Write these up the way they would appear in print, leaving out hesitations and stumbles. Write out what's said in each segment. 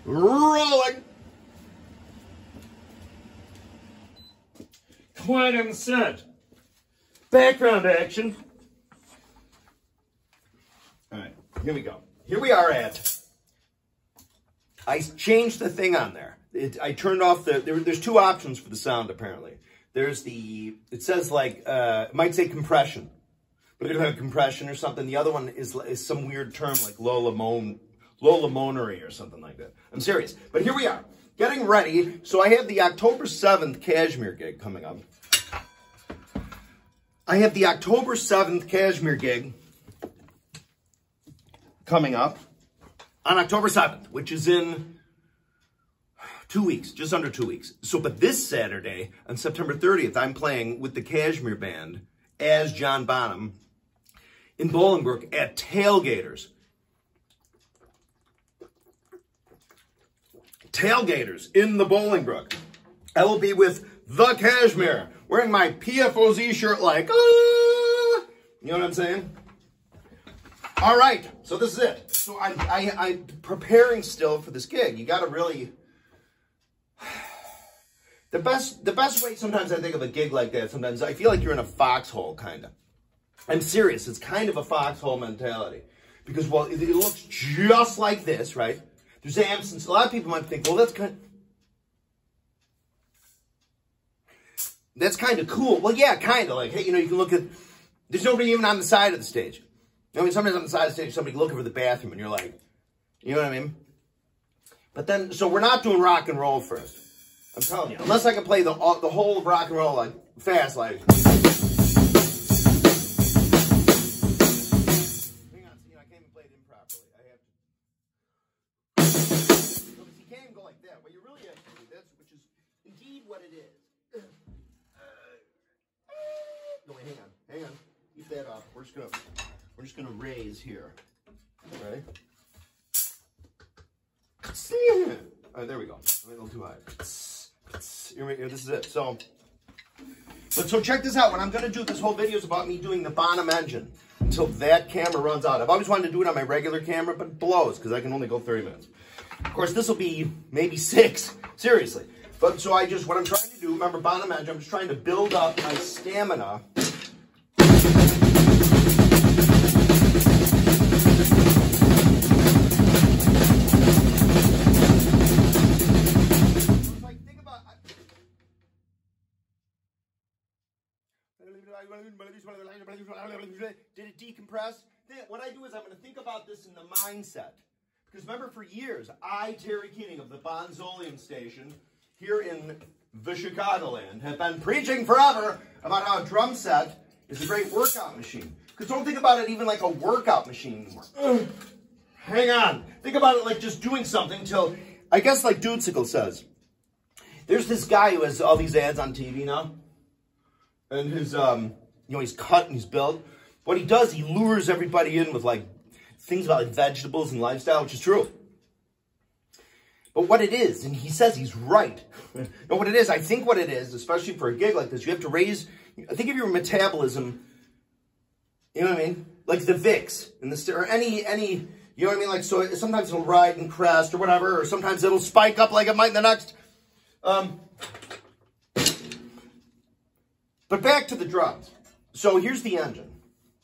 Rolling. Quantum set. Background action. All right, here we go. Here we are at. I changed the thing on there. I turned off there's two options for the sound apparently. There's it says like, it might say compression, but it could have compression or something. The other one is some weird term like Lolamonery or something like that. I'm serious. But here we are, getting ready. So I have the October 7th Kashmir gig coming up. I have the October 7th Kashmir gig coming up on October 7th, which is in 2 weeks, just under 2 weeks. So, but this Saturday, on September 30th, I'm playing with the Kashmir Band as John Bonham in Bolingbrook at Tailgaters. Tailgaters in the Bolingbrook. I will be with the Kashmir, wearing my PFOZ shirt like, ah! You know what I'm saying? All right, so this is it. So I'm preparing still for this gig. You got to really... The best way sometimes I think of a gig like that, sometimes I feel like you're in a foxhole, kind of. I'm serious. It's kind of a foxhole mentality. Because, well, it looks just like this, right? There's amps, and a lot of people might think, well, that's kind of cool. Well, yeah, kind of. Like, hey, you know, you can look at... There's nobody even on the side of the stage. I mean, somebody's on the side of the stage, somebody looking for the bathroom, and you're like, you know what I mean? But then, so we're not doing rock and roll first. I'm telling you, unless I can play the whole of rock and roll like fast, like. Hang on, see, I can't even play it improperly. I have to. So, you can't even go like that. What you really have to do, which is indeed what it is. No, wait, hang on. Keep that off. We're just gonna raise here. All right. All right, there we go. A little too high. This is it. So check this out. What I'm going to do, this whole video is about me doing the Bonham engine until that camera runs out. I've always wanted to do it on my regular camera, but it blows because I can only go 30 minutes. Of course, this will be maybe 6. Seriously. But so what I'm trying to do, remember Bonham engine, I'm just trying to build up my stamina. Did it decompress? What I do is I'm going to think about this in the mindset. Because remember, for years, Terry Keating of the Bonzoleum station here in the Chicagoland, have been preaching forever about how a drum set is a great workout machine. Because don't think about it even like a workout machine anymore. Hang on. Think about it like just doing something till, I guess like Dudesicle says. There's this guy who has all these ads on TV now. And his, he's cut and he's built. What he does, he lures everybody in with, like, things about like, vegetables and lifestyle, which is true. But what it is, and he says he's right. No, what it is, I think what it is, especially for a gig like this, you have to raise, think of your metabolism, you know what I mean? Like the Vicks, or any, you know what I mean? Like, so sometimes it'll ride and crest or whatever, or sometimes it'll spike up like it might in the next, But back to the drums. So here's the engine.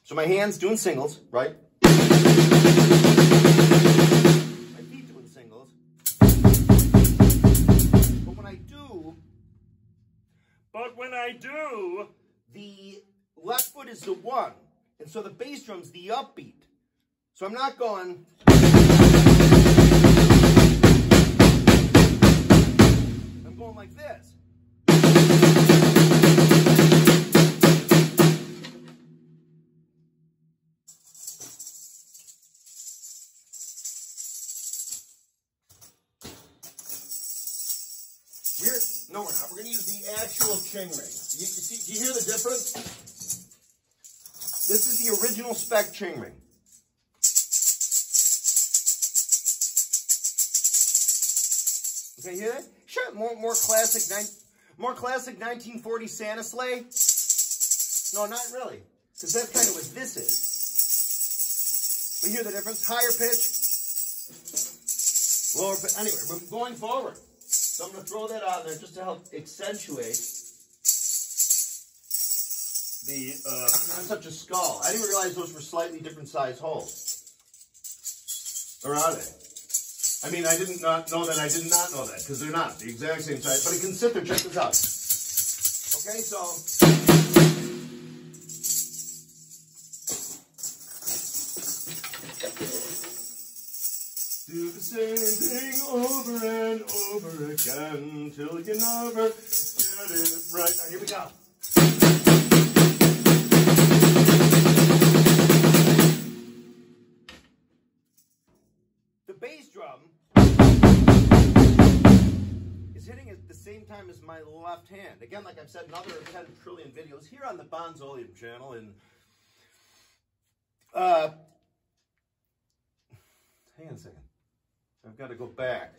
So my hand's doing singles, right? My feet doing singles. But when I do, the left foot is the 1. And so the bass drum's the upbeat. So I'm not going... I'm going like this. No, we're not. We're going to use the actual ching ring. Do you hear the difference? This is the original spec ching ring. Okay, you hear that? Sure, more classic 1940 Santa sleigh. No, not really, because that's kind of what this is. But you hear the difference? Higher pitch, lower, anyway, we're going forward. So I'm going to throw that on there just to help accentuate the, not such a skull. I didn't realize those were slightly different size holes. Or are they? I mean, I did not know that. I did not know that, because they're not the exact same size. But it can sit there. Check this out. Okay, so do the same thing over and over again till you never get it right. Now, here we go. The bass drum is hitting at the same time as my left hand. Again, like I've said, another 10 trillion videos here on the Bonzoleum channel. And hang on a second. I've got to go back.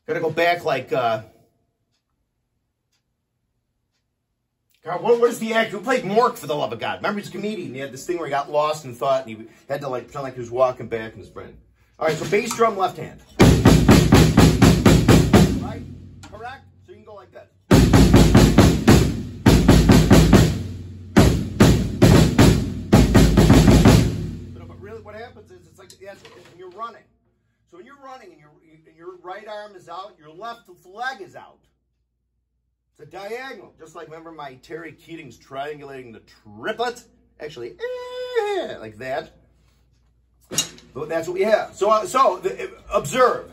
Got to go back like, God, what is the actor who played Mork, for the love of God? Remember, he's a comedian. He had this thing where he got lost in thought, and he had to like pretend like he was walking back in his brain. All right, so bass drum, left hand. Right? Correct? So you can go like that. But really what happens is, it's like, yes, and you're running. So when you're running and your right arm is out, your left leg is out. It's a diagonal. Just like, remember my Terry Keating's triangulating the triplet? Actually, like that. But that's what we have. So observe.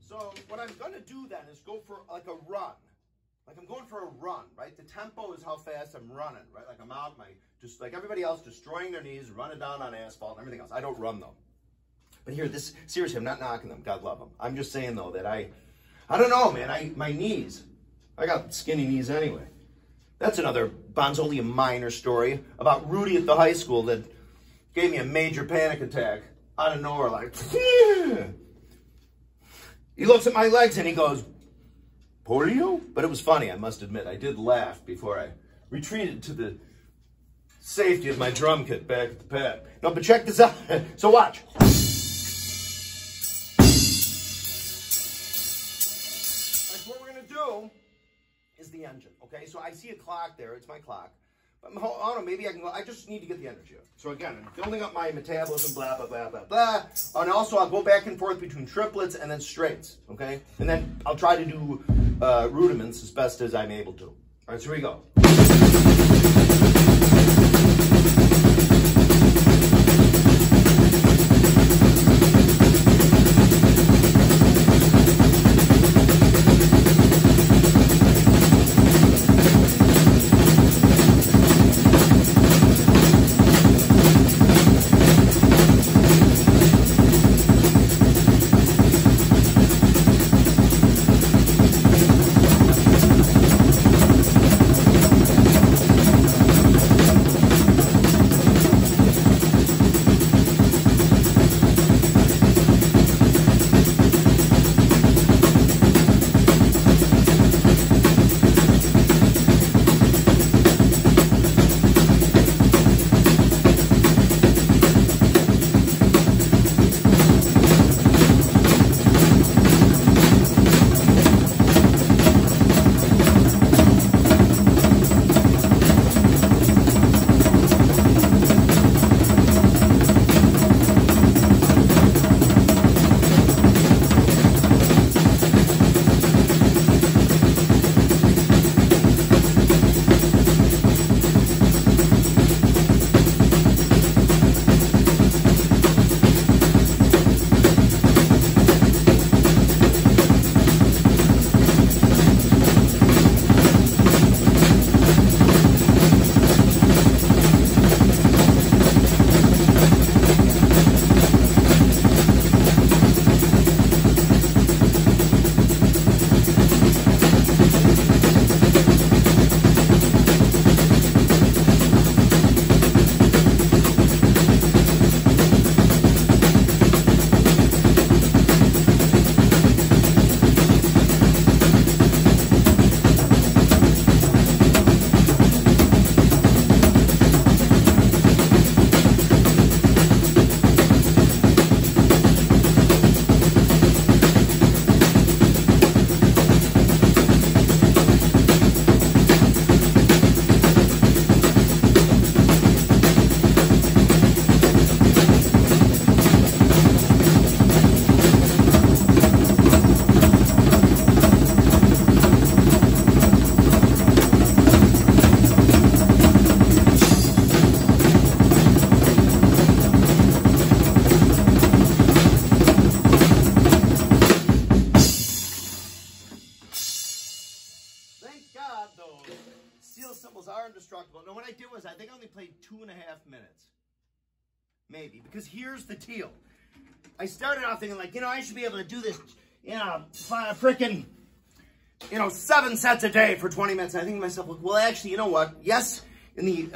So what I'm going to do then is go for like a run. Like I'm going for a run, right? The tempo is how fast I'm running, right? Like I'm out, just like everybody else, destroying their knees, running down on asphalt and everything else. I don't run though. But here, seriously, I'm not knocking them. God love them. I'm just saying though that I don't know, man. My knees, I got skinny knees anyway. That's another Bonzoleum minor story about Rudy at the high school that gave me a major panic attack out of nowhere, like, yeah. He looks at my legs and he goes, polio? But it was funny, I must admit. I did laugh before I retreated to the safety of my drum kit back at the pad. No, but check this out. So watch. That's what we're going to do. Is the engine, okay? So I see a clock there. It's my clock. But I don't know, maybe I can go. I just need to get the energy up. So again, I'm building up my metabolism, blah, blah, blah, blah, blah. And also, I'll go back and forth between triplets and then straights, okay? And then I'll try to do rudiments as best as I'm able to. All right, so here we go. samples are indestructible. No, what I did was, I think I only played 2.5 minutes. Maybe. Because here's the deal. I started off thinking, like, you know, I should be able to do this, you know, freaking, you know, 7 sets a day for 20 minutes. And I think to myself, well, actually, you know what? Yes, in the,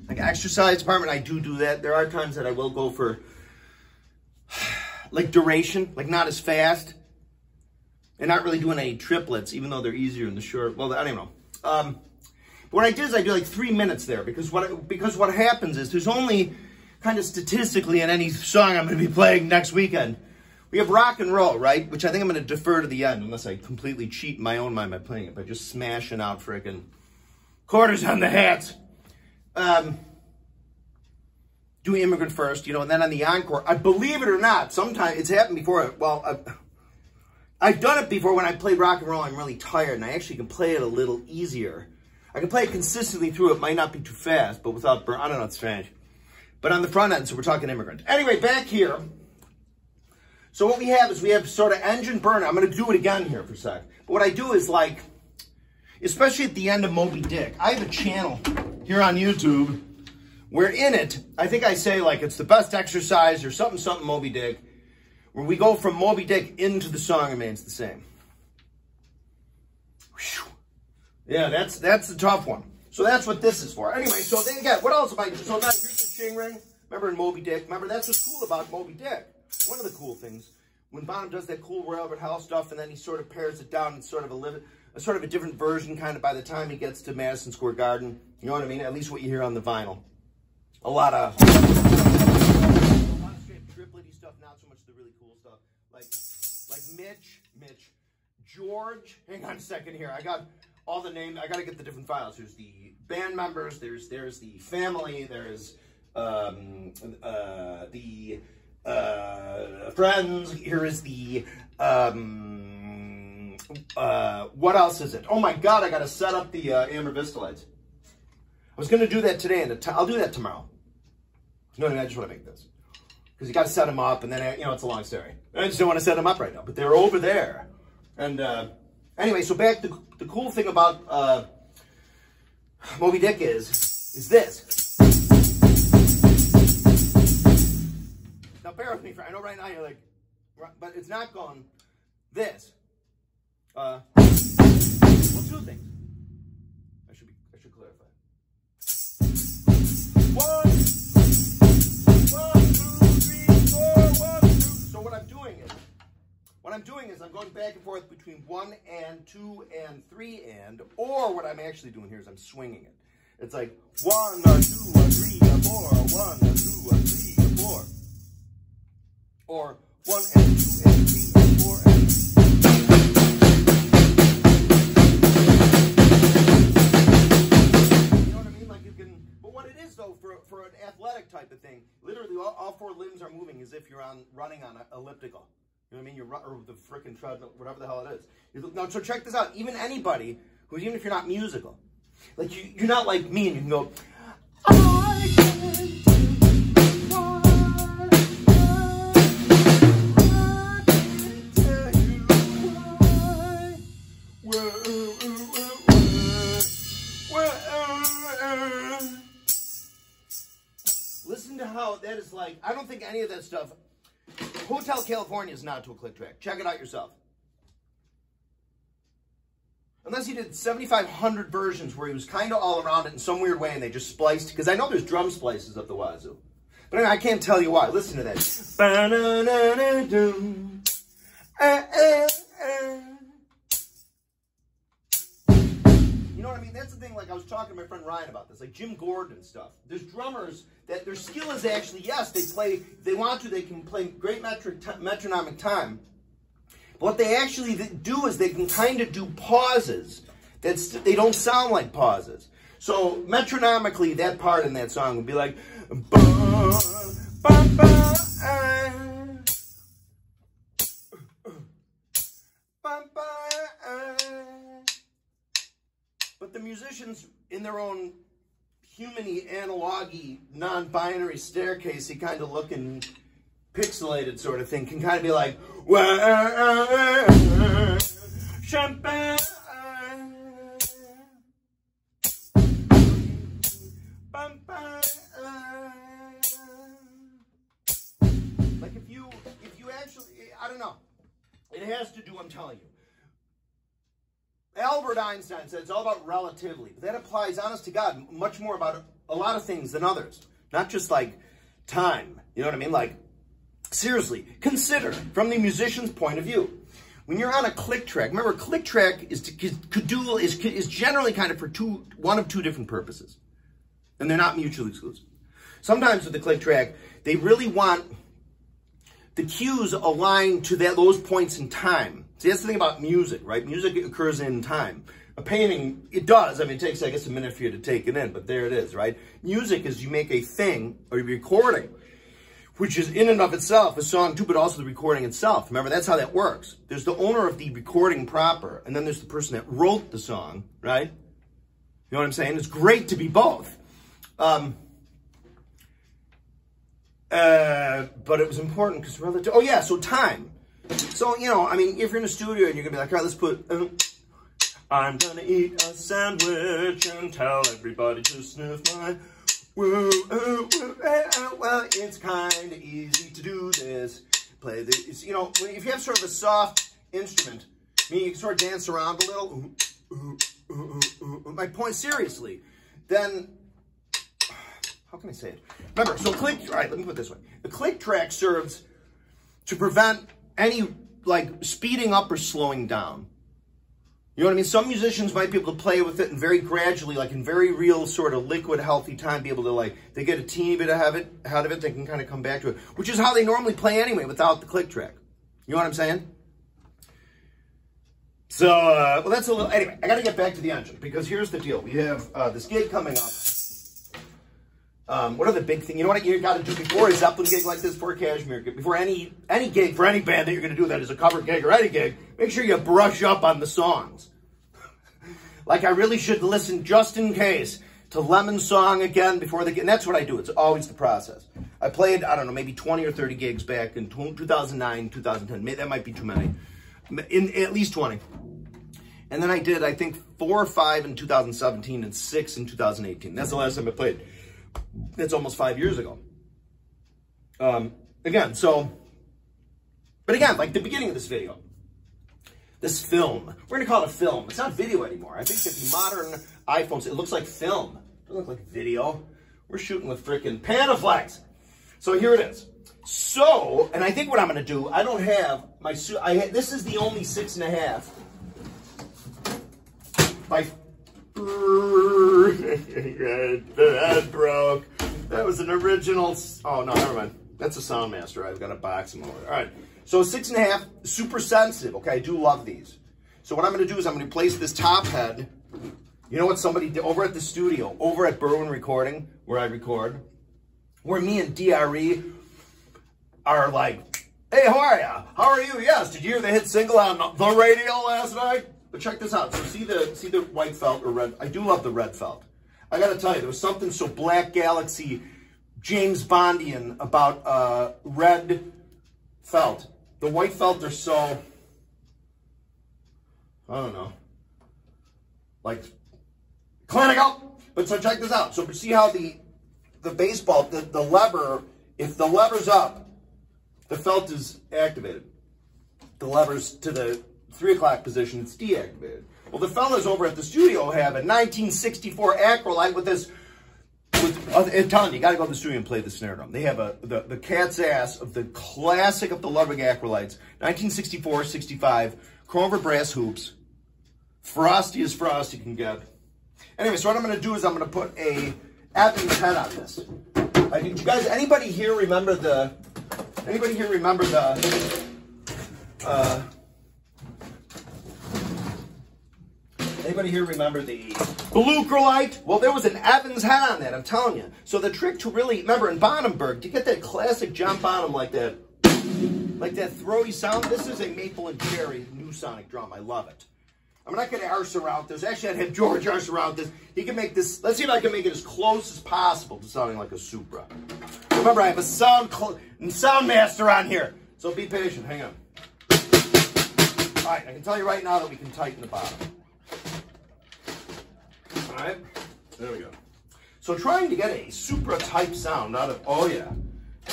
like, exercise department, I do that. There are times that I will go for, like, duration, like, not as fast. And not really doing any triplets, even though they're easier in the short. Well, I don't know. But what I did is I do like 3 minutes there because what happens is there's only kind of statistically in any song I'm going to be playing next weekend. We have rock and roll, right? Which I think I'm going to defer to the end unless I completely cheat in my own mind by playing it by just smashing out frickin' quarters on the hats. Do Immigrant first, you know, and then on the encore. I believe it or not, sometimes it's happened before. Well, I've done it before when I played rock and roll. I'm really tired, and I actually can play it a little easier. I can play it consistently through. It might not be too fast, but without burn. I don't know, it's strange. But on the front end, so we're talking Immigrant. Anyway, back here. So what we have is we have sort of engine burn. I'm going to do it again here for a sec. But what I do is like, especially at the end of Moby Dick, I have a channel here on YouTube where in it, I think I say like it's the best exercise or something, something Moby Dick. Where we go from Moby Dick into the song remains the same. Whew. Yeah, that's the tough one. So that's what this is for. Anyway, so then again, what else have I done? So now here's the ching ring. Remember in Moby Dick? Remember, that's what's cool about Moby Dick. One of the cool things. When Bonham does that cool Royal Albert Hall stuff and then he sort of pares it down in sort of a different version kind of by the time he gets to Madison Square Garden. You know what I mean? At least what you hear on the vinyl. A lot of straight triplety stuff, not so much the really cool stuff. Like Mitch, George. Hang on a second here. I got all the names. I got to get the different files. There's the band members. There's the family. There's the friends. Here is the what else is it? Oh my God! I got to set up the Amber Vista lights. I was going to do that today, and I'll do that tomorrow. You know what I mean? I just want to make this. Because you got to set them up, and then, you know, it's a long story. I just don't want to set them up right now, but they're over there. And anyway, so back, the cool thing about Moby Dick is this. Now, bear with me, I know right now you're like, but it's not going this. Well, 2 things. I should clarify. 1, 2, 3, 4, 1, 2. So what I'm doing is I'm going back and forth between 1 and 2 and 3 and, or what I'm actually doing here is I'm swinging it. It's like 1 or 2 or 3 or 4 or 1 or 2 or 3 or 4. Or 1 and 2 and 3 and 4 and. For an athletic type of thing, literally all 4 limbs are moving as if you're running on an elliptical. You know what I mean? You're or the frickin' treadmill, whatever the hell it is. Now, so check this out. Even anybody who, even if you're not musical, like you're not like me, and you can go. I can't tell you why. Listen to how that is like. I don't think any of that stuff. Hotel California is not to a click track. Check it out yourself. Unless he did 7,500 versions where he was kind of all around it in some weird way and they just spliced. Because I know there's drum splices up the wazoo. But anyway, I can't tell you why. Listen to that. You know what I mean? That's the thing, like I was talking to my friend Ryan about this, like Jim Gordon and stuff. There's drummers that their skill is actually, yes, they play, if they want to, they can play great metronomic time. But what they actually do is they can kind of do pauses. They don't sound like pauses. So metronomically, that part in that song would be like, ba, ba, ba, ba, ba, but the musicians, in their own human-y, analog-y, non-binary staircasey kind of looking, pixelated sort of thing, can kind of be like, champagne. It has to do, I'm telling you. Albert Einstein said it's all about relativity. But that applies, honest to God, much more about a lot of things than others. Not just like time. You know what I mean? Like, seriously, consider from the musician's point of view. When you're on a click track, remember, click track is generally kind of for one of two different purposes. And they're not mutually exclusive. Sometimes with the click track, they really want the cues aligned to those points in time. See, that's the thing about music, right? Music occurs in time. A painting, it does. I mean, it takes, I guess, a minute for you to take it in, but there it is, right? Music is you make a thing, or a recording, which is in and of itself a song too, but also the recording itself. Remember, that's how that works. There's the owner of the recording proper, and then there's the person that wrote the song, right? You know what I'm saying? It's great to be both. But it was important because relative. Oh yeah, so time. So, you know, I mean, if you're in a studio and you're gonna be like, all right, let's put. I'm gonna eat a sandwich and tell everybody to sniff my. Woo, well, it's kind of easy to do this. Play this, you know, if you have sort of a soft instrument, meaning you can sort of dance around a little. My point, seriously, then. How can I say it? Remember, so all right, let me put it this way. The click track serves to prevent any, like, speeding up or slowing down. You know what I mean? Some musicians might be able to play with it and very gradually, like in very real sort of liquid, healthy time, be able to, like, they get a teeny bit out of it, they can kind of come back to it, which is how they normally play anyway without the click track. You know what I'm saying? So, well, that's a little, anyway, I got to get back to the engine because here's the deal. We have this gig coming up. What are the big things? You know what you got to do before a Zeppelin gig like this, for a Kashmir gig, before any gig for any band that you're going to do that is a cover gig or any gig, make sure you brush up on the songs. Like I really should listen just in case to Lemon's song again before the gig. And that's what I do. It's always the process. I played, I don't know, maybe 20 or 30 gigs back in 2009, 2010. That might be too many. At least 20. And then I did, I think, 4 or 5 in 2017 and 6 in 2018. That's the last time I played. That's almost 5 years ago. Again, but again, like the beginning of this video, this film, we're going to call it a film. It's not video anymore. I think that the modern iPhones, it looks like film. It doesn't look like video. We're shooting with freaking Panaflex. So here it is. So, and I think what I'm going to do, I don't have my suit. This is the only 6.5 by that broke. That was an original. Oh, no, never mind. That's a Soundmaster. I've got a box of them over there. All right. So 6.5, super sensitive. Okay, I do love these. So what I'm going to do is I'm going to place this top head. You know what somebody did over at the studio, over at Berwyn Recording, where I record, where me and DRE are like, hey, how are ya? How are you? Yes. Did you hear the hit single on the radio last night? But check this out. So see the white felt or red? I do love the red felt. I got to tell you, there was something so Black Galaxy, James Bondian about red felt. The white felt are so, I don't know, like clinical. But so check this out. So see how the baseball, the lever, if the lever's up, the felt is activated. The lever's to the 3 o'clock position, it's deactivated. Well, the fellas over at the studio have a 1964 Acrolite with this, I'm telling you, you got to go to the studio and play the snare drum. They have the cat's ass of the classic of the Ludwig Acrolites, 1964, 65, chrome over brass hoops, frosty as frosty can get. Anyway, so what I'm going to do is I'm going to put a Evans head on this. You guys, anybody here remember the Lucrolite? Well, there was an Evans head on that, I'm telling you. So the trick to really, remember in Bonenberg, to get that classic John Bonham like that throaty sound, this is a maple and cherry new sonic drum. I love it. I'm not going to arse around this. Actually, I'd have George arse around this. He can make this, let's see if I can make it as close as possible to sounding like a Supra. Remember, I have a sound master on here. So be patient, hang on. All right, I can tell you right now that we can tighten the bottom. All right, there we go. So trying to get a Supra type sound out of,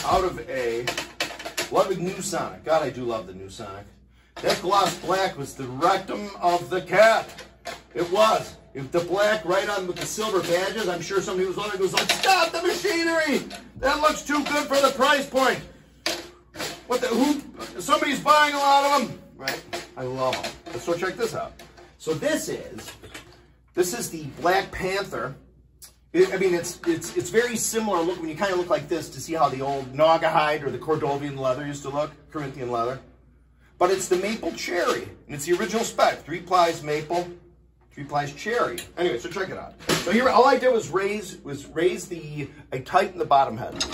out of a Ludwig New Sonic. God, I do love the New Sonic. That gloss black was the rectum of the cat. It was. If the black right on with the silver badges, I'm sure somebody was wondering, was like, stop the machinery! That looks too good for the price point. What the, who, somebody's buying a lot of them. Right? I love them. So check this out. So this is the Black Panther. I mean, it's very similar look when you kind of look like this to see how the old Naugahyde or the Cordovian leather used to look, Corinthian leather. But it's the maple cherry, and it's the original spec. 3 plies maple, 3 plies cherry. Anyway, so check it out. So here, all I did was I tightened the bottom head.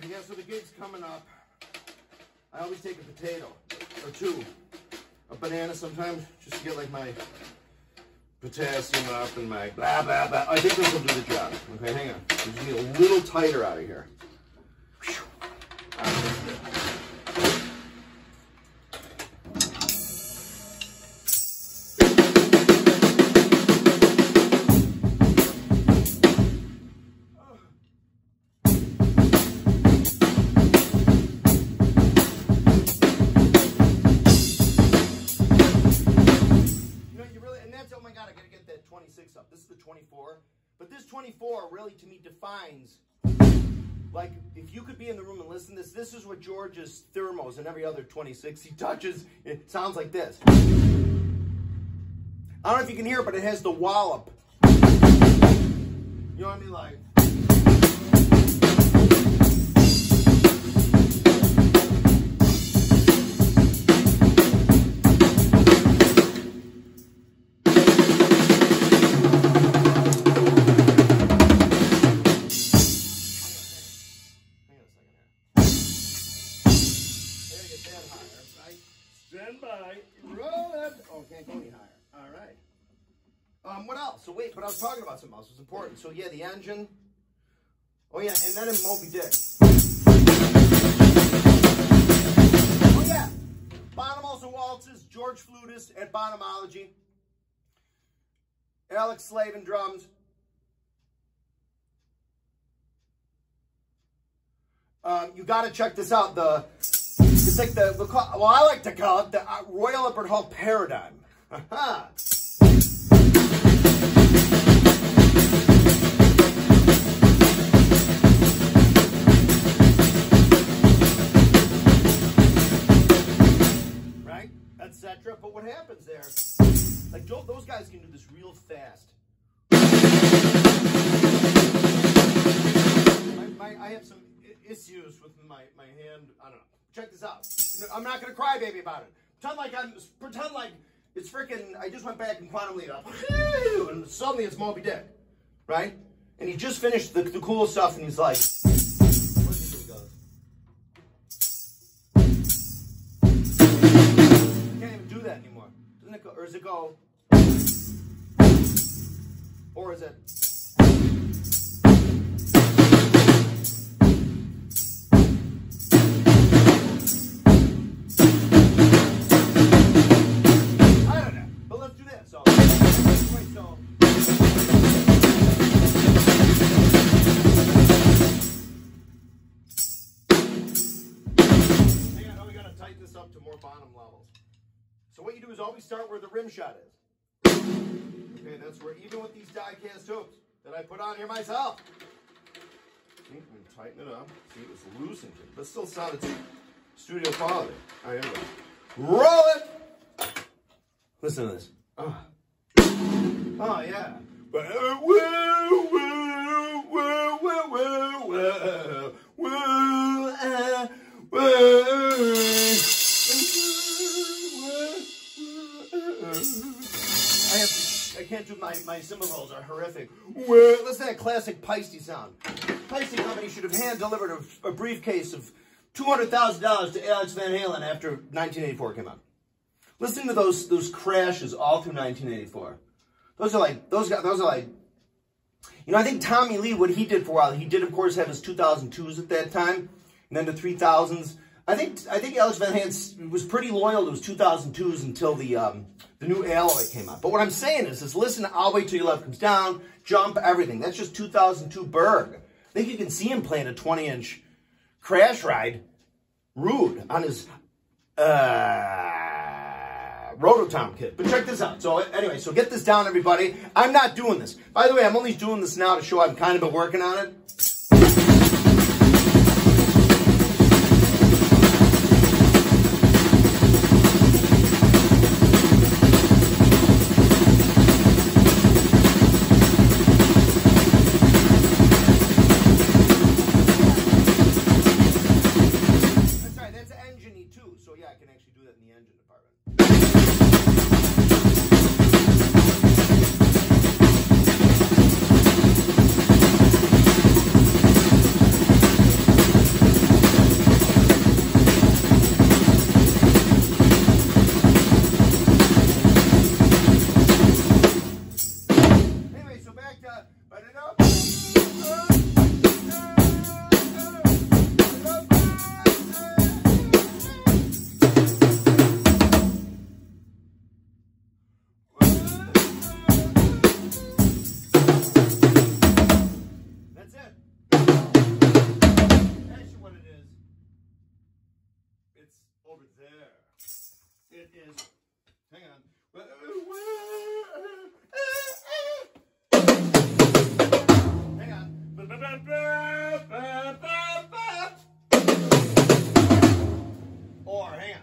Yeah, so the gig's coming up. I always take a potato or 2, a banana sometimes, just to get like my potassium up and my blah blah blah. I think this will do the job. Okay, hang on. We just need a little tighter out of here. This is the 24, but this 24 really to me defines, like, if you could be in the room and listen to this is what George's thermos and every other 26 he touches, it sounds like this. I don't know if you can hear it, but it has the wallop. You know what I mean? Like, stand by, roll it. Oh, can't go any higher. All right. What else? So wait, but I was talking about something else. It's important. So yeah, the engine. Oh yeah, and then in Moby Dick. Oh yeah. Bonham also waltzes. George Flutist at Bonhamology. Alex Slavin drums. You got to check this out. It's like well, I like to call it the Royal Albert Hall Paradigm. Right? Etc. But what happens there, like those guys can do this real fast. I have some issues with my hand. I don't know. Check this out. I'm not gonna cry baby about it. Pretend like it's freaking. I just went back in quantum lead up, and suddenly it's Moby Dick, right? And he just finished the cool stuff, and he's like, where's he gonna go? Can't even do that anymore. Doesn't it go? Or does it go? Or is it? tighten this up to more bottom levels. So what you do is always start where the rim shot is. Okay, that's where, even with these die-cast hoops that I put on here myself. See, I'm going to tighten it up. See, it was loosened it, but still sounded studio quality. All right, here we go. Roll it! Listen to this. Oh yeah. I can't do my cymbal rolls are horrific. Listen to that classic Peisty sound. Peisty Company should have hand-delivered a briefcase of $200,000 to Alex Van Halen after 1984 came out. Listen to those crashes all through 1984. Those are like, you know, I think Tommy Lee, what he did for a while, he did, of course, have his 2002s at that time, and then the 3000s. I think Alex Van Halen was pretty loyal to his 2002s until the new alloy came out. But what I'm saying is listen all the way till your left comes down, jump, everything. That's just 2002 Berg. I think you can see him playing a 20-inch crash ride, rude, on his Rototom kit. But check this out. So anyway, so get this down, everybody. I'm not doing this. By the way, I'm only doing this now to show I've kind of been working on it. Over there. It is. Hang on. Hang on. Or hang on.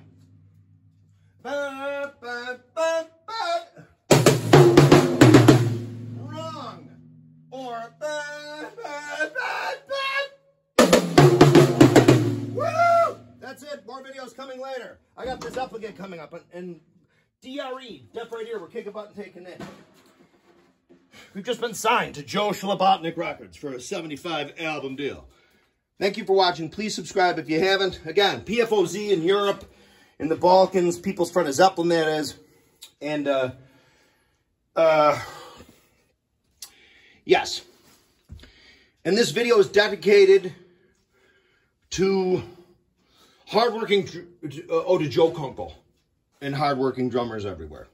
Wrong. Or that's it. More videos coming later. I got this Zeppelin coming up, and DRE, Deaf Right Ear, we're kicking butt and taking it. We've just been signed to Joe Schlabotnick Records for a 75 album deal. Thank you for watching. Please subscribe if you haven't. Again, PFOZ in Europe, in the Balkans, People's Front of Zeppelin, that is. And, yes. And this video is dedicated to hardworking, to Joe Kunkel and hardworking drummers everywhere.